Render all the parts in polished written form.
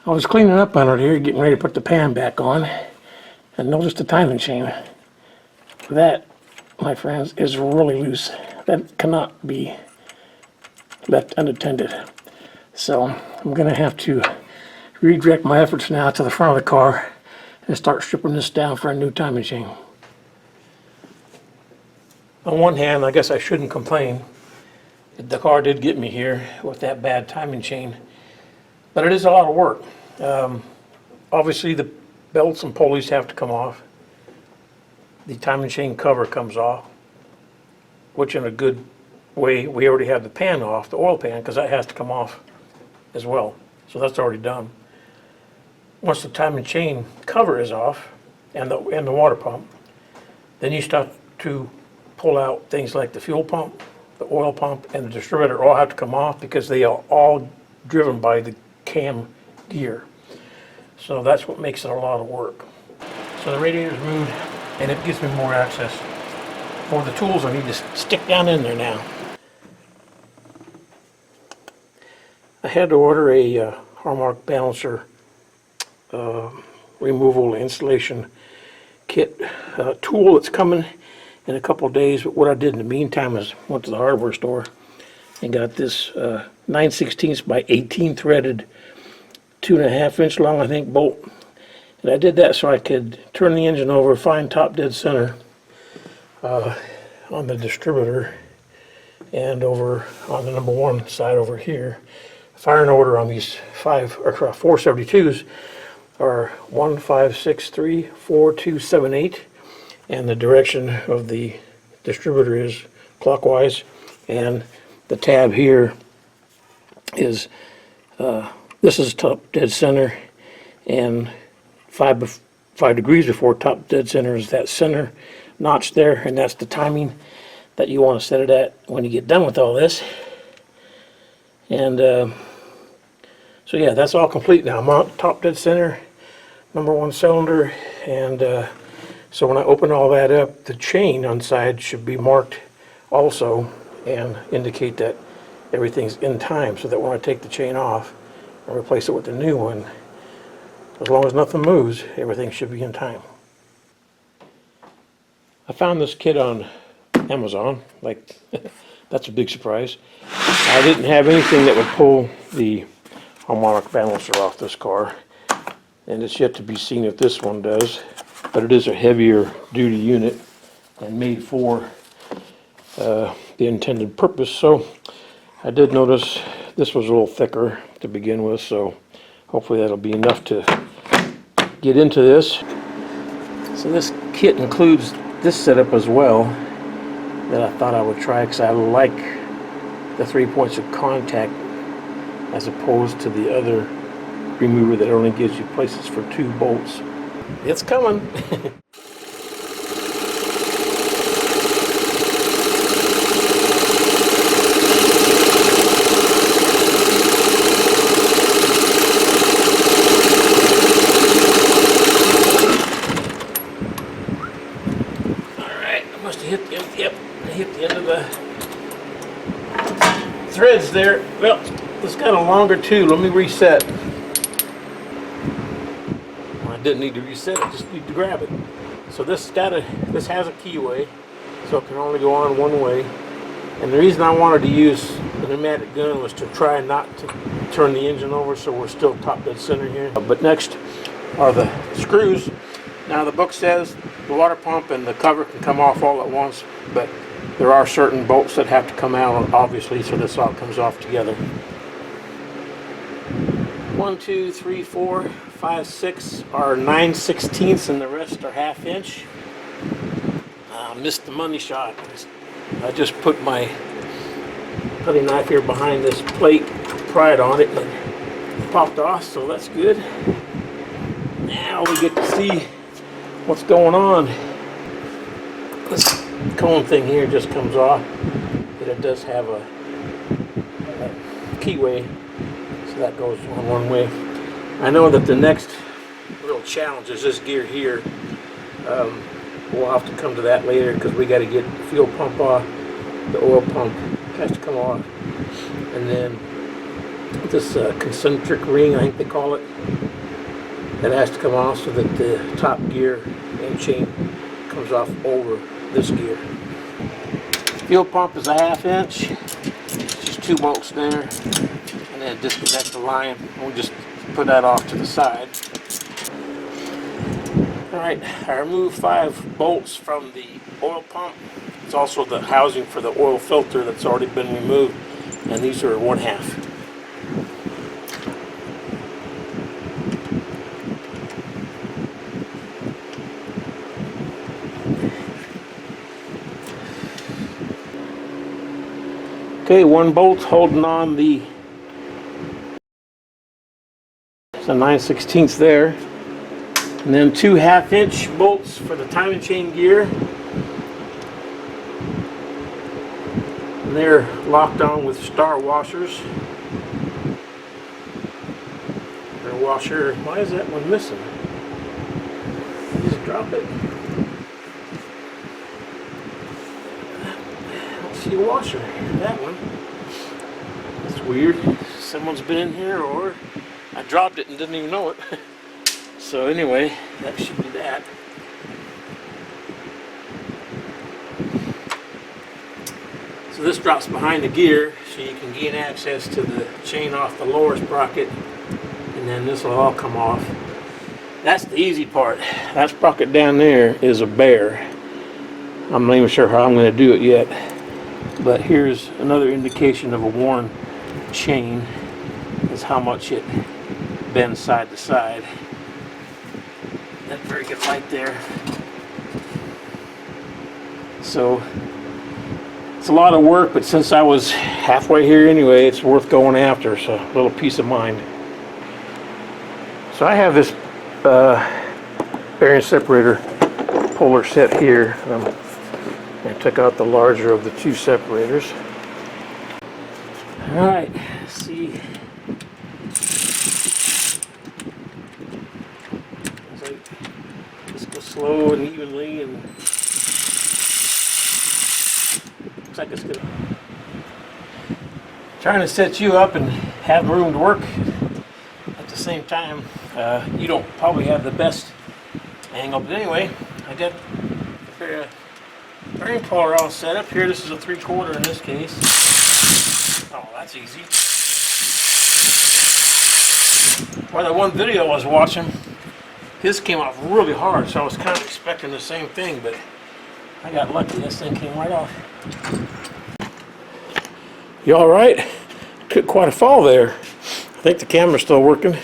I was cleaning up under here, getting ready to put the pan back on, and noticed the timing chain. That, my friends, is really loose. That cannot be left unattended. So I'm going to have to redirect my efforts now to the front of the car and start stripping this down for a new timing chain. On one hand, I guess I shouldn't complain. The car did get me here with that bad timing chain, but it is a lot of work. Obviously the belts and pulleys have to come off. The timing chain cover comes off, which in a good way, we already have the pan off, the oil pan, because that has to come off as well. So that's already done. Once the timing chain cover is off and the water pump, then you start to pull out things like the fuel pump, the oil pump, and the distributor all have to come off because they are all driven by the cam gear. So that's what makes it a lot of work. So the radiator's moved, and it gives me more access for the tools I need to stick down in there now. I had to order a Hallmark balancer removal installation kit tool that's coming in a couple of days, but what I did in the meantime is went to the hardware store and got this 9/16 by 18 threaded 2.5 inch long, I think, bolt. And I did that so I could turn the engine over, find top dead center on the distributor, and over on the number one side over here. Firing order on these 472s are 1, 5, 6, 3, 4, 2, 7, 8, and the direction of the distributor is clockwise, and the tab here is this is top dead center, and 5 degrees before top dead center is that center notch there, and that's the timing that you want to set it at when you get done with all this. And so yeah, that's all complete now. I'm on top dead center, number one cylinder, and so when I open all that up, the chain on side should be marked also and indicate that everything's in time, so that when I take the chain off and replace it with a new one, as long as nothing moves, everything should be in time. I found this kit on Amazon, like that's a big surprise. I didn't have anything that would pull the harmonic balancer off this car, and it's yet to be seen if this one does, but it is a heavier duty unit and made for the intended purpose. So I did notice this was a little thicker to begin with, so hopefully that'll be enough to get into this. So this kit includes this setup as well that I thought I would try, because I like the 3 points of contact as opposed to the other remover that only gives you places for 2 bolts. It's coming. Hit the end of the threads there. Well, it's got a longer tube. Let me reset. Well, I didn't need to reset it, just need to grab it. So this has a keyway, so it can only go on one way. And the reason I wanted to use the pneumatic gun was to try not to turn the engine over, so we're still top dead center here. But next are the screws. Now the book says the water pump and the cover can come off all at once, but there are certain bolts that have to come out, obviously, so this all comes off together. 1, 2, 3, 4, 5, 6 are 9/16, and the rest are 1/2 inch. I missed the money shot. I just put my cutting knife here behind this plate, pried on it, and it popped off, so that's good. Now we get to see what's going on. This cone thing here just comes off, but it does have a keyway, so that goes on one way. I know that the next real challenge is this gear here. We'll have to come to that later, because we got to get the fuel pump off, the oil pump has to come off, and then this concentric ring, I think they call it, that has to come off so that the top gear and chain comes off over this gear. Fuel pump is a 1/2 inch, just 2 bolts there, and then disconnect the line. We'll just put that off to the side. Alright, I removed 5 bolts from the oil pump. It's also the housing for the oil filter that's already been removed, and these are 1/2. Okay, 1 bolt holding on the 9/16 there, and then 2 1/2 inch bolts for the timing chain gear, and they're locked on with star washers. Their washer, why is that one missing? Just drop it. See a washer, that one. That's weird. Someone's been in here, or I dropped it and didn't even know it. So anyway, that should be that. So this drops behind the gear, so you can gain access to the chain off the lower sprocket, and then this will all come off. That's the easy part. That sprocket down there is a bear. I'm not even sure how I'm going to do it yet. But here's another indication of a worn chain, is how much it bends side to side. That very good light there. So it's a lot of work, but since I was halfway here anyway, it's worth going after, so a little peace of mind. So I have this bearing separator puller set here. I took out the larger of the 2 separators. Alright, let's see. Just go slow and evenly, and looks like it's good. Trying to set you up and have room to work at the same time. You don't probably have the best angle, but anyway, I got a bearing puller all set up here. This is a 3/4 in this case. Oh, that's easy. Well, that one video I was watching, his came off really hard, so I was kind of expecting the same thing, but I got lucky. This thing came right off. You all right? Took quite a fall there. I think the camera's still working.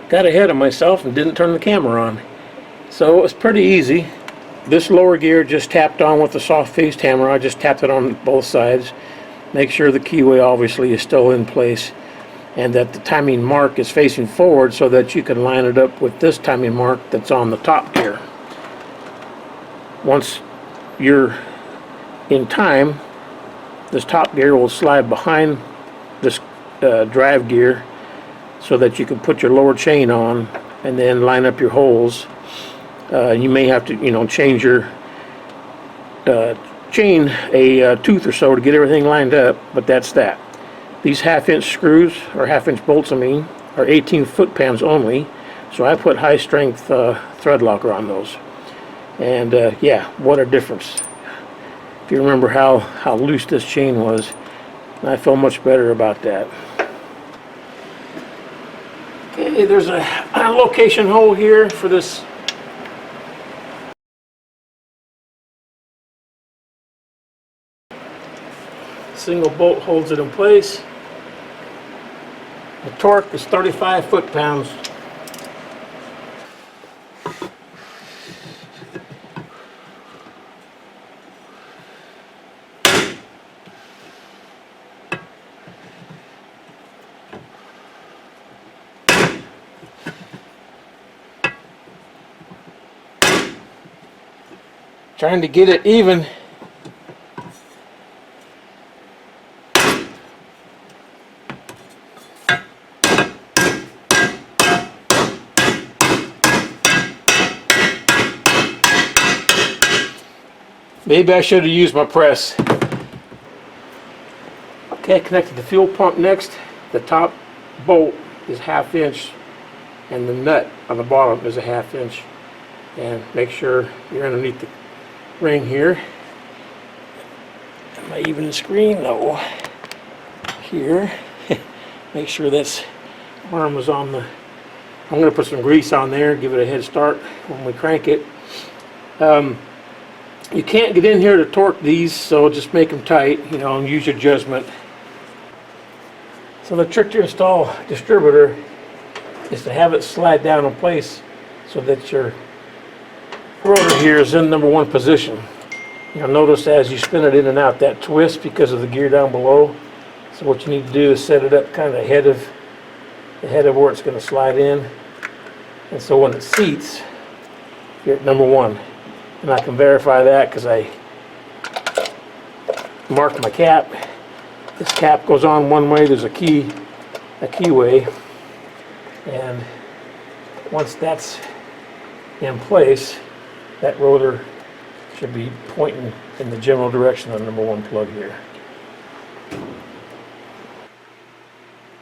Got ahead of myself and didn't turn the camera on. So it was pretty easy. This lower gear just tapped on with the soft-faced hammer. I just tapped it on both sides. Make sure the keyway obviously is still in place, and that the timing mark is facing forward so that you can line it up with this timing mark that's on the top gear. Once you're in time, this top gear will slide behind this drive gear so that you can put your lower chain on and then line up your holes. You may have to, change your chain a tooth or so to get everything lined up, but that's that. These 1/2 inch screws, or 1/2 inch bolts, are 18 foot-pounds only, so I put high strength thread locker on those. And yeah, what a difference. If you remember how loose this chain was, I feel much better about that. Okay, there's a location hole here for this single bolt, holds it in place. The torque is 35 foot-pounds. Trying to get it even. Maybe I should have used my press. Okay, connected the fuel pump next. The top bolt is 1/2 inch and the nut on the bottom is a 1/2 inch. And make sure you're underneath the ring here. Am I even screen? No. Here. Make sure this arm is on the... I'm going to put some grease on there, give it a head start when we crank it. You can't get in here to torque these, so just make them tight, you know, and use your judgment. So the trick to install distributor is to have it slide down in place so that your rotor here is in number 1 position. You'll notice as you spin it in and out that twist because of the gear down below. So what you need to do is set it up kind of ahead of where it's going to slide in. And so when it seats, you're at number 1. And I can verify that because I marked my cap. This cap goes on one way, there's a keyway. And once that's in place, that rotor should be pointing in the general direction of the number 1 plug here.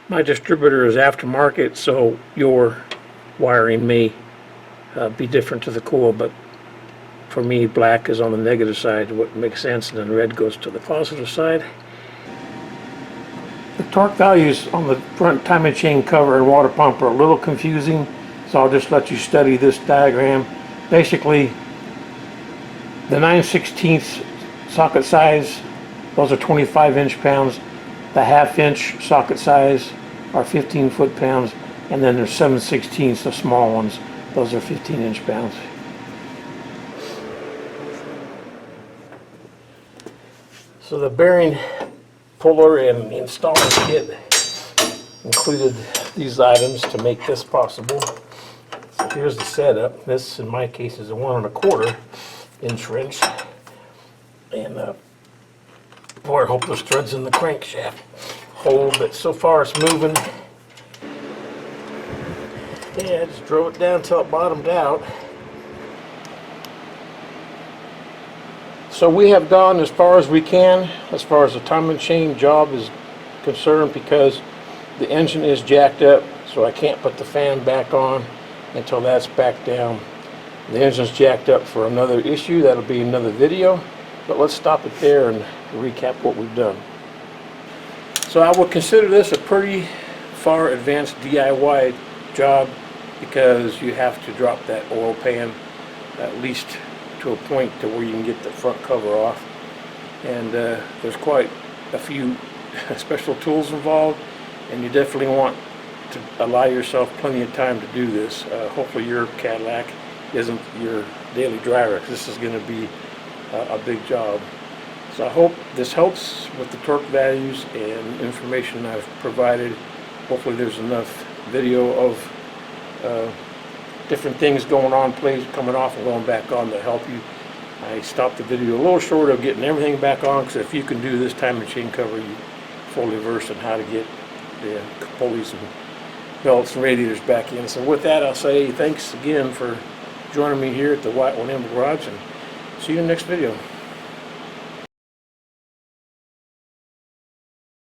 My distributor is aftermarket, so your wiring may be different to the coil, but for me, black is on the negative side, what makes sense, and then red goes to the positive side. The torque values on the front timing chain cover and water pump are a little confusing, so I'll just let you study this diagram. Basically, the 9/16 socket size, those are 25 inch-pounds. The 1/2 inch socket size are 15 foot-pounds, and then there's 7/16, the small ones. Those are 15 inch-pounds. So the bearing puller and installing kit included these items to make this possible. So here's the setup. This, in my case, is a 1 1/4 inch wrench. And boy, I hope those threads in the crankshaft hold, but so far it's moving. Yeah, I just drove it down until it bottomed out. So we have gone as far as we can, as far as the timing chain job is concerned, because the engine is jacked up, so I can't put the fan back on until that's back down. The engine's jacked up for another issue, that'll be another video, but let's stop it there and recap what we've done. So I would consider this a pretty far advanced DIY job, because you have to drop that oil pan at least to a point to where you can get the front cover off, and there's quite a few special tools involved, and you definitely want to allow yourself plenty of time to do this. Hopefully your Cadillac isn't your daily driver, because this is going to be a big job. So I hope this helps with the torque values and information I've provided. Hopefully there's enough video of different things going on, plays coming off and going back on, to help you. I stopped the video a little short of getting everything back on, because if you can do this timing chain cover, you're fully versed on how to get the pulleys and belts and radiators back in. So with that, I'll say thanks again for joining me here at the wyattoneable Garage, and see you in the next video.